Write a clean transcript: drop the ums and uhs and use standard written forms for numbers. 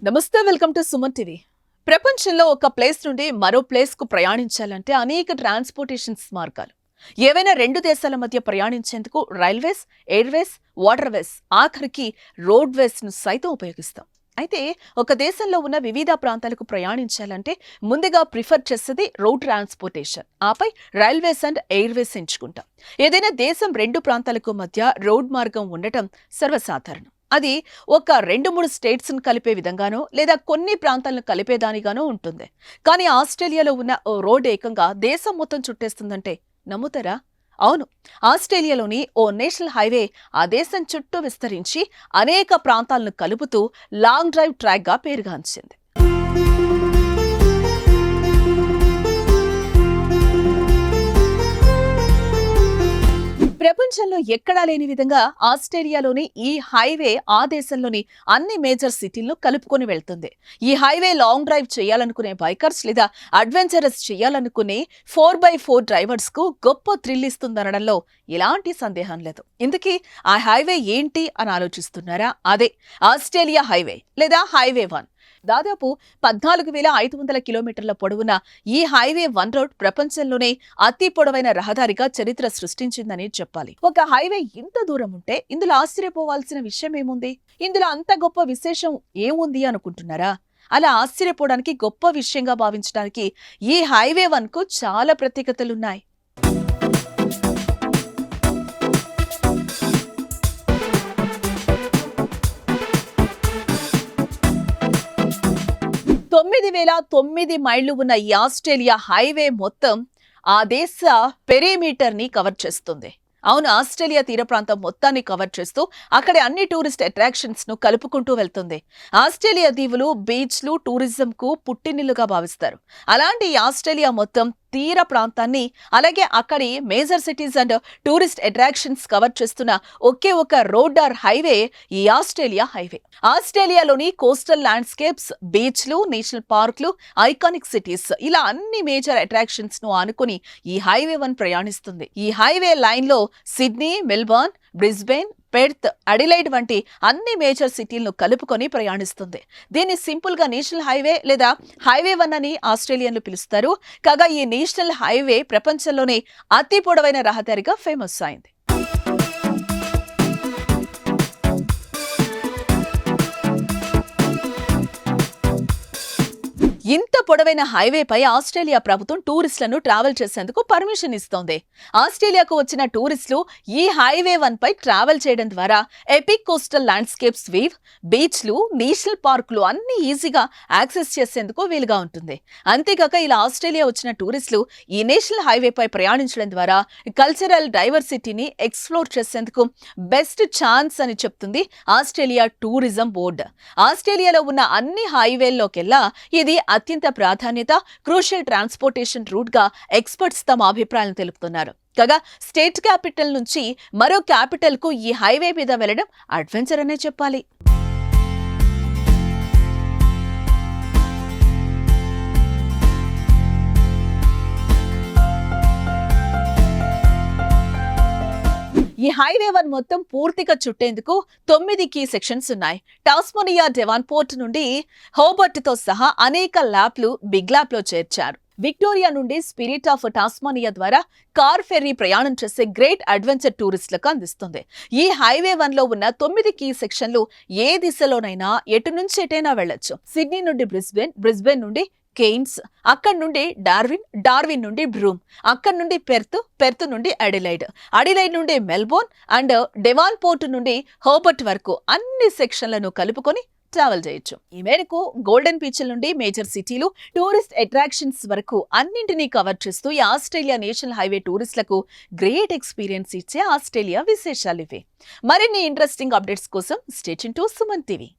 నమస్తే, welcome to Suman TV. ప్రపంచంలో ఒక ప్లేస్ నుండి మరో ప్లేస్ కు ప్రయాణించాలంటే అనేక ట్రాన్స్పోర్టేషన్స్ మార్గాలు. ఏవైనా రెండు దేశాల మధ్య ప్రయాణించేందుకు రైల్వేస్, ఎయిర్వేస్, వాటర్వేస్, ఆఖరికి రోడ్వేస్ ను సైతం ఉపయోగిస్తాం. అయితే ఒక దేశంలో ఉన్న వివిధ ప్రాంతాలకు ప్రయాణించాలంటే ముందుగా ప్రిఫర్ చేసేది రోడ్ ట్రాన్స్పోర్టేషన్, ఆపై రైల్వేస్ అండ్ ఎయిర్వేస్ ఎంచుకుంటాం. ఏదైనా దేశం రెండు ప్రాంతాలకు మధ్య రోడ్ మార్గం ఉండటం సర్వసాధారణం. అది ఒక 2-3 స్టేట్స్ను కలిపే విధంగానో లేదా కొన్ని ప్రాంతాలను కలిపేదానిగానో ఉంటుంది. కానీ ఆస్ట్రేలియాలో ఉన్న ఓ రోడ్ ఏకంగా దేశం మొత్తం చుట్టేస్తుందంటే నమ్ముతారా? అవును, ఆస్ట్రేలియాలోని ఓ నేషనల్ హైవే ఆ దేశం చుట్టూ విస్తరించి అనేక ప్రాంతాలను కలుపుతూ లాంగ్ డ్రైవ్ ట్రాక్గా పేరుగాంచింది. ప్రపంచంలో ఎక్కడా లేని విధంగా ఆస్ట్రేలియాలోని ఈ హైవే ఆ దేశంలోని అన్ని మేజర్ సిటీలను కలుపుకొని వెళ్తుంది. ఈ హైవే లాంగ్ డ్రైవ్ చేయాలనుకునే బైకర్స్ లేదా అడ్వెంచరస్ చేయాలనుకునే 4x4 డ్రైవర్స్ కు గొప్ప థ్రిల్ ఇస్తుందనడంలో ఎలాంటి సందేహం లేదు. ఇందుకీ ఆ హైవే ఏంటి అని ఆలోచిస్తున్నారా? అదే ఆస్ట్రేలియా హైవే లేదా హైవే 1. దాదాపు 14,500 కిలోమీటర్ల పొడవున ఈ హైవే 1 రోడ్ ప్రపంచంలోనే అతి పొడవైన రహదారిగా చరిత్ర సృష్టించిందని చెప్పాలి. ఒక హైవే ఇంత దూరం ఉంటే ఇందులో ఆశ్చర్యపోవాల్సిన విషయం ఏముంది? ఇందులో అంత గొప్ప విశేషం ఏముంది అనుకుంటున్నారా? అలా ఆశ్చర్యపోవడానికి, గొప్ప విషయంగా భావించడానికి ఈ హైవే 1 కు చాలా ప్రత్యేకతలున్నాయి. వేల 9 మైళ్లు ఉన్న ఈ ఆస్ట్రేలియా హైవే మొత్తం ఆ దేశ పెరిమీటర్ ని కవర్ చేస్తుంది. అవును, ఆస్ట్రేలియా తీర ప్రాంతం మొత్తాన్ని కవర్ చేస్తూ అక్కడి అన్ని టూరిస్ట్ అట్రాక్షన్స్ ను కలుపుకుంటూ వెళ్తుంది. ఆస్ట్రేలియా దీవులు బీచ్లు టూరిజం కు పుట్టినిల్లుగా భావిస్తారు. అలాంటి ఆస్ట్రేలియా మొత్తం తీర ప్రాంతాన్ని, అలాగే అక్కడి major cities and tourist attractions cover చేస్తున్న ఒకే ఒక రోడ్ ఆర్ హైవే ఈ ఆస్ట్రేలియా హైవే. ఆస్ట్రేలియాలోని కోస్టల్ ల్యాండ్స్కేప్స్, బీచ్లు, నేషనల్ పార్క్లు, ఐకానిక్ సిటీస్, ఇలా అన్ని మేజర్ అట్రాక్షన్స్ ను ఆనుకుని ఈ హైవే 1 ప్రయాణిస్తుంది. ఈ హైవే లైన్ లో Sydney, Melbourne, Brisbane, Perth, Adelaide వంటి అన్ని మేజర్ సిటీలను కలుపుకొని ప్రయాణిస్తుంది. దీన్ని సింపుల్ గా నేషనల్ హైవే లేదా హైవే 1 అని ఆస్ట్రేలియన్లు పిలుస్తారు. కాగా ఈ నేషనల్ హైవే ప్రపంచంలోనే అతి పొడవైన రహదారిగా ఫేమస్ అయింది. ఇంత పొడవైన హైవేపై ఆస్ట్రేలియా ప్రభుత్వం టూరిస్టులను ట్రావెల్ చేసేందుకు పర్మిషన్ ఇస్తోంది. ఆస్ట్రేలియాకు వచ్చిన టూరిస్టులు ఈ హైవే 1 పై ట్రావెల్ చేయడం ద్వారా ఎపిక్ కోస్టల్ ల్యాండ్స్కేప్స్ వీవ్, బీచ్లు, నేషనల్ పార్కులు అన్ని ఈజీగా యాక్సెస్ చేసేందుకు వీలుగా ఉంటుంది. అంతేకాక ఇలా ఆస్ట్రేలియా వచ్చిన టూరిస్టులు ఈ నేషనల్ హైవేపై ప్రయాణించడం ద్వారా కల్చరల్ డైవర్సిటీని ఎక్స్ప్లోర్ చేసేందుకు బెస్ట్ ఛాన్స్ అని చెప్తుంది ఆస్ట్రేలియా టూరిజం బోర్డు. ఆస్ట్రేలియాలో ఉన్న అన్ని హైవేల్లోకెల్లా ఇది అత్యంత ప్రాధాన్యత, క్రూషియల్ ట్రాన్స్పోర్టేషన్ రూట్ గా ఎక్స్పర్ట్స్ తమ అభిప్రాయాలను తెలుపుతున్నారు. కాగా స్టేట్ క్యాపిటల్ నుంచి మరో క్యాపిటల్ కు ఈ హైవే మీద వెళ్లడం అడ్వెంచర్ అనే చెప్పాలి. ఈ హైవే 1 మొత్తం పూర్తిగా చుట్టేందుకు 9 కీ సెక్షన్స్ ఉన్నాయి. టాస్మానియా, డెవాన్పోర్ట్ నుండి హోబర్ట్ తో సహా అనేక ల్యాప్లు బిగ్ ల్యాప్ లో చేర్చారు. విక్టోరియా నుండి స్పిరిట్ ఆఫ్ టాస్మానియా ద్వారా కార్ ఫెర్రీ ప్రయాణం చేసే గ్రేట్ అడ్వెంచర్ టూరిస్టులకు అందిస్తుంది. ఈ హైవే 1 లో ఉన్న 9 కీ సెక్షన్లు ఏ దిశలోనైనా ఎటు నుంచి ఎటైనా వెళ్లొచ్చు. సిడ్నీ నుండి బ్రిస్బెన్, బ్రిస్బెన్ నుండి కేయిన్స్, అక్కడి నుండి డార్విన్, డార్విన్ నుండి బ్రూమ్, అక్కడి నుండి పెర్త్, పెర్త్ నుండి అడిలైడ్, అడిలైడ్ నుండి మెల్బోర్న్ అండ్ డెవాన్పోర్ట్ నుండి హోబర్ట్ వరకు అన్ని సెక్షన్లను కలుపుకొని ట్రావెల్ చేయొచ్చు. ఈ మేరకు గోల్డెన్ బీచ్ల నుండి మేజర్ సిటీలు, టూరిస్ట్ అట్రాక్షన్స్ వరకు అన్నింటినీ కవర్ చేస్తూ ఈ ఆస్ట్రేలియా నేషనల్ హైవే టూరిస్టులకు గ్రేట్ ఎక్స్పీరియన్స్ ఇచ్చే ఆస్ట్రేలియా విశేషాలు ఇవే. మరిన్ని ఇంట్రెస్టింగ్ అప్డేట్స్ కోసం stay tune to Suman TV.